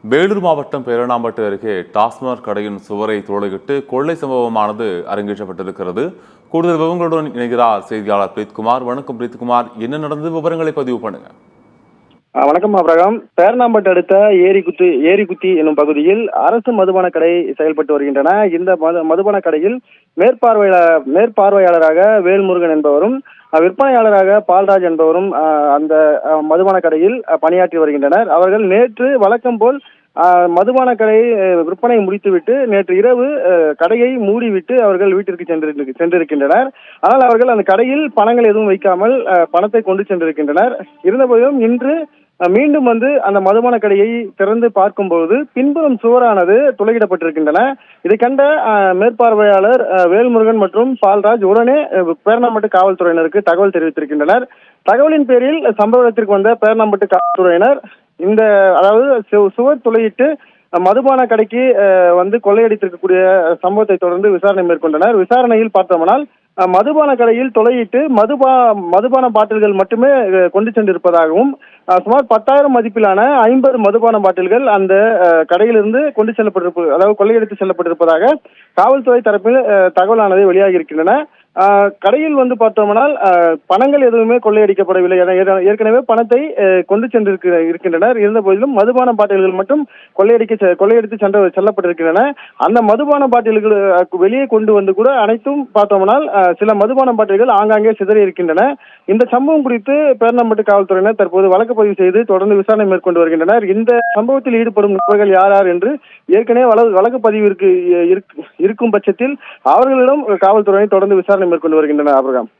வேலூர் மாவட்டம் பேரணாம்பட்டு அருகே டாஸ்மாக் கடையின் சுவரை துளையிட்டு கொள்ளை சம்பவமானது அரங்கேற்றப்பட்டிருக்கிறது. கூடுதல் விவரங்களுடன் இணைகிறார் செய்தியாளர் பிரீத்குமார். வணக்கம் பிரீத்குமார், என்ன நடந்தது, விவரங்களை பதிவு பண்ணுங்க. வணக்கம் அப்ரகாம். பேரணாம்பட்டு அடுத்த ஏரிக்குத்தி என்னும் பகுதியில் அரசு மதுபான கடை செயல்பட்டு வருகின்றன. இந்த மதுபான கடையில் மேற்பார்வையாளராக வேல்முருகன் என்பவரும் விற்பனையாளராக பால்ராஜ் என்பவரும் அந்த மதுபான கடையில் பணியாற்றி வருகின்றனர். அவர்கள் நேற்று வழக்கம் போல் மதுபான கடை விற்பனை முடித்துவிட்டு நேற்று இரவு கடையை மூடிவிட்டு அவர்கள் வீட்டிற்கு சென்றிருக்கின்றனர். ஆனால் அவர்கள் அந்த கடையில் பணங்கள் எதுவும் வைக்காமல் பணத்தை கொண்டு சென்றிருக்கின்றனர். இருந்தபோதிலும் இன்று மீண்டும் அந்த மதுபான கடையை திறந்து பார்க்கும்போது பின்புறம் சுவரானது துளையிடப்பட்டிருக்கின்றன. இதை கண்ட மேற்பார்வையாளர் வேல்முருகன் மற்றும் பால்ராஜ் உடனே பேரணாம்பட்டு காவல்துறையினருக்கு தகவல் தெரிவித்திருக்கின்றனர். தகவலின் பேரில் சம்பவ இடத்திற்கு வந்த பேரணாம்பட்டு காவல்துறையினர் சுவர் துளையிட்டு மதுபான கடைக்கு கொள்ளையடித்திருக்கக்கூடிய சம்பவத்தை தொடர்ந்து விசாரணை மேற்கொண்டனர். விசாரணையில் பார்த்தோம்னால் மதுபான கடையில் துளையிட்டு மதுபான பாட்டில்கள் மட்டுமே கொண்டு சென்றிருப்பதாகவும் சுமார் 10,000 மதிப்பிலான 50 மதுபான பாட்டில்கள் அந்த கடையிலிருந்து கொள்ளையடித்து செல்லப்பட்டிருப்பதாக காவல்துறை தரப்பில் தகவலானது வெளியாகி இருக்கின்றன. கடையில் பார்த்தோம்னால் பணங்கள் எதுவுமே கொள்ளையடிக்கப்படவில்லை. ஏற்கனவே பணத்தை கொண்டு இருக்கின்றனர். இருந்த போதிலும் மதுபான பாட்டில்கள் மட்டும் கொள்ளையடித்து செல்லப்பட்டிருக்கின்றன. அந்த மதுபான பாட்டில்கள் வெளியே கொண்டு வந்து கூட அனைத்தும் பார்த்தோம்னால் சில மதுபான பாட்டில்கள் ஆங்காங்கே சிதறி இருக்கின்றன. இந்த சம்பவம் குறித்து பேரணாம்பட்டு காவல்துறையினர் தற்போது வழக்கு பதிவு செய்து தொடர்ந்து விசாரணை மேற்கொண்டு வருகின்றனர். இந்த சம்பவத்தில் ஈடுபடும் நபர்கள் யார் என்று ஏற்கனவே வழக்கு பதிவு இருக்கும் பட்சத்தில் அவர்களிடம் காவல்துறையினர் தொடர்ந்து விசாரணை மேற்கொண்டு வருகின்றனர். அப்ரகாம்.